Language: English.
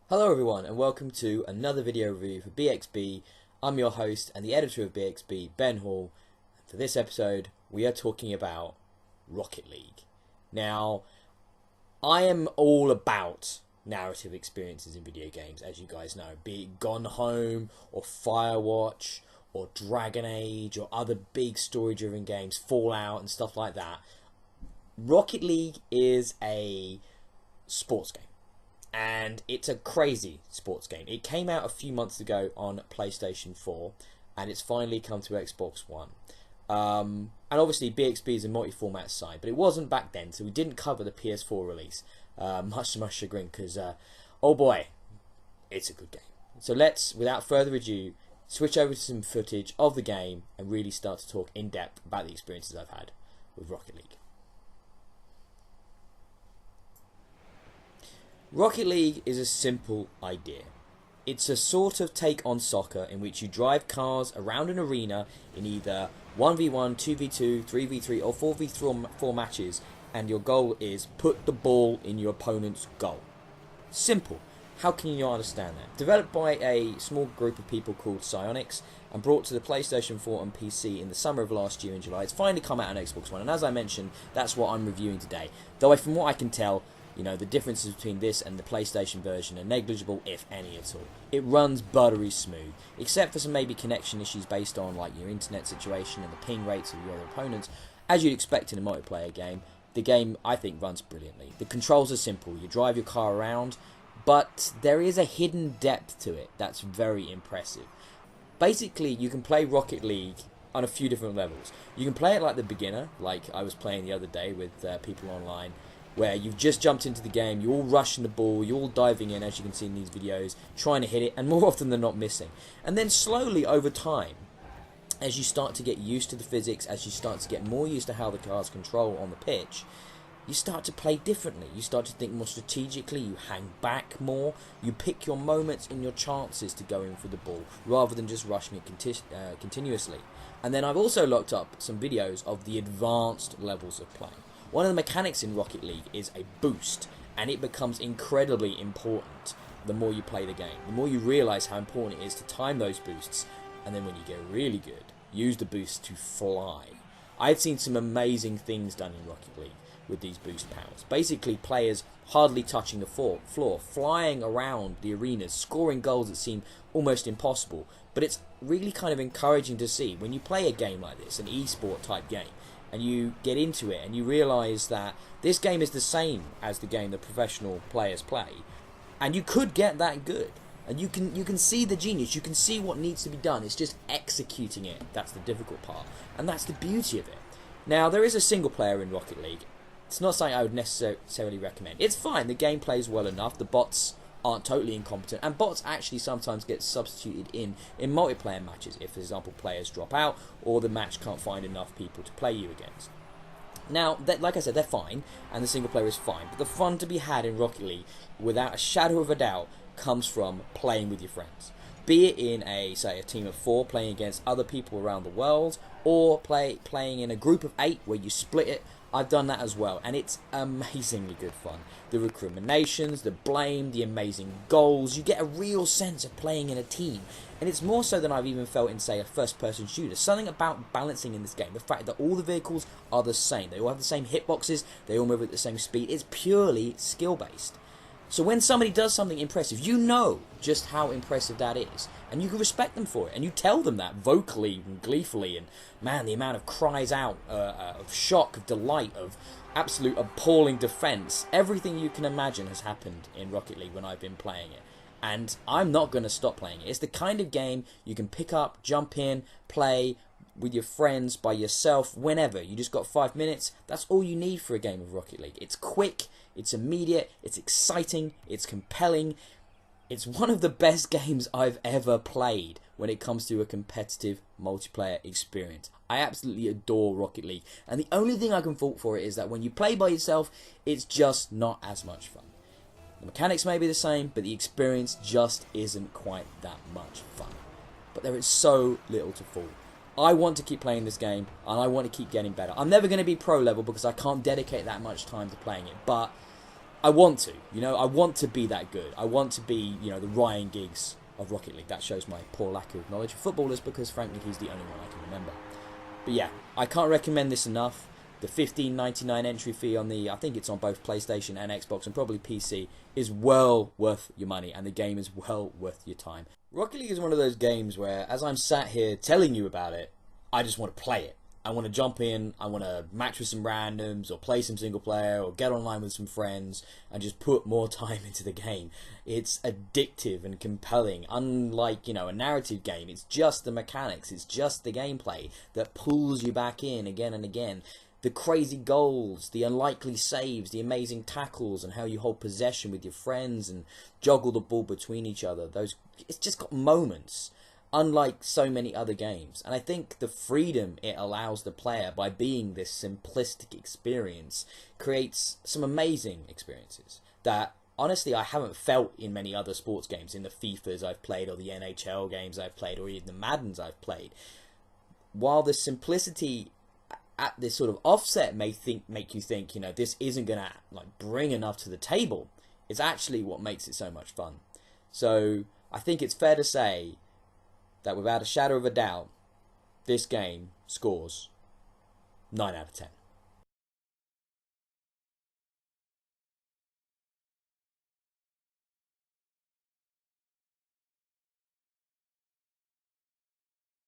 Hello everyone and welcome to another video review for BXB. I'm your host and the editor of BXB, Ben Hall. For this episode we are talking about Rocket League. Now, I am all about narrative experiences in video games, as you guys know, be it Gone Home or Firewatch or Dragon Age or other big story driven games, Fallout and stuff like that. Rocket League is a sports game. And it's a crazy sports game. It came out a few months ago on PlayStation 4, and it's finally come to Xbox One. And obviously BXB is a multi-format site, but it wasn't back then, so we didn't cover the PS4 release, much to my chagrin, because, oh boy, it's a good game. So let's, without further ado, switch over to some footage of the game and really start to talk in depth about the experiences I've had with Rocket League. Rocket League is a simple idea. It's a sort of take on soccer in which you drive cars around an arena in either 1v1, 2v2, 3v3 or 4v4 matches, and your goal is put the ball in your opponent's goal. Simple. How can you not understand that? Developed by a small group of people called Psyonix and brought to the PlayStation 4 and PC in the summer of last year in July. It's finally come out on Xbox One, and as I mentioned, that's what I'm reviewing today. Though from what I can tell, the differences between this and the PlayStation version are negligible, if any at all. It runs buttery smooth, except for some maybe connection issues based on your internet situation and the ping rates of your other opponents. As you'd expect in a multiplayer game, the game, I think, runs brilliantly. The controls are simple. You drive your car around, but there is a hidden depth to it that's very impressive. Basically, you can play Rocket League on a few different levels. You can play it like the beginner, like I was playing the other day with people online, where you've just jumped into the game, you're all rushing the ball, you're all diving in, as you can see in these videos, trying to hit it, and more often than not missing. And then slowly over time, as you start to get used to the physics, as you start to get more used to how the cars control on the pitch, you start to play differently. You start to think more strategically, you hang back more, you pick your moments and your chances to go in for the ball, rather than just rushing it continuously. And then I've also looked up some videos of the advanced levels of play. One of the mechanics in Rocket League is a boost, and it becomes incredibly important the more you play the game. The more you realise how important it is to time those boosts, and then when you get really good, use the boost to fly. I've seen some amazing things done in Rocket League with these boost powers. Basically, players hardly touching the floor, flying around the arenas, scoring goals that seem almost impossible. But it's really kind of encouraging to see when you play a game like this, an e-sport type game, and you get into it and you realise that this game is the same as the game that professional players play, and you could get that good, and you can see the genius, you can see what needs to be done. It's just executing it that's the difficult part, and that's the beauty of it. Now, there is a single player in Rocket League. It's not something I would necessarily recommend. It's fine, the game plays well enough, the bots aren't totally incompetent, and bots actually sometimes get substituted in multiplayer matches if, for example, players drop out or the match can't find enough people to play you against. Now, like I said, they're fine, and the single player is fine, but the fun to be had in Rocket League, without a shadow of a doubt, comes from playing with your friends. Be it in a team of 4 playing against other people around the world, or playing in a group of 8 where you split it. I've done that as well, and it's amazingly good fun. The recriminations, the blame, the amazing goals. You get a real sense of playing in a team, and it's more so than I've even felt in, say, a first-person shooter. Something about balancing in this game, the fact that all the vehicles are the same. They all have the same hitboxes, they all move at the same speed. It's purely skill-based. So when somebody does something impressive, you know just how impressive that is, and you can respect them for it, and you tell them that vocally and gleefully, and man, the amount of cries out of shock, of delight, of absolute appalling defense, everything you can imagine has happened in Rocket League when I've been playing it, and I'm not going to stop playing it. It's the kind of game you can pick up, jump in, play with your friends, by yourself, whenever. You just got 5 minutes. That's all you need for a game of Rocket League. It's quick, it's immediate, it's exciting, it's compelling. It's one of the best games I've ever played when it comes to a competitive multiplayer experience. I absolutely adore Rocket League, and the only thing I can fault for it is that when you play by yourself, it's just not as much fun. The mechanics may be the same, but the experience just isn't quite that much fun. But there is so little to fault. I want to keep playing this game, and I want to keep getting better. I'm never going to be pro level because I can't dedicate that much time to playing it, but I want to, I want to be that good. I want to be, the Ryan Giggs of Rocket League. That shows my poor lack of knowledge of footballers because, frankly, he's the only one I can remember. But yeah, I can't recommend this enough. The $15.99 entry fee on I think it's on both PlayStation and Xbox and probably PC, is well worth your money, and the game is well worth your time. Rocket League is one of those games where, as I'm sat here telling you about it, I just want to play it. I want to jump in, I want to match with some randoms, or play some single player, or get online with some friends, and just put more time into the game. It's addictive and compelling. Unlike, a narrative game, it's just the mechanics, it's just the gameplay that pulls you back in again and again. The crazy goals, the unlikely saves, the amazing tackles, and how you hold possession with your friends and juggle the ball between each other. It's just got moments, unlike so many other games. And I think the freedom it allows the player by being this simplistic experience creates some amazing experiences that, honestly, I haven't felt in many other sports games, in the FIFAs I've played, or the NHL games I've played, or even the Maddens I've played. While the simplicity at this sort of offset make you think, this isn't going to bring enough to the table, it's actually what makes it so much fun. So I think it's fair to say that without a shadow of a doubt, this game scores 9 out of 10.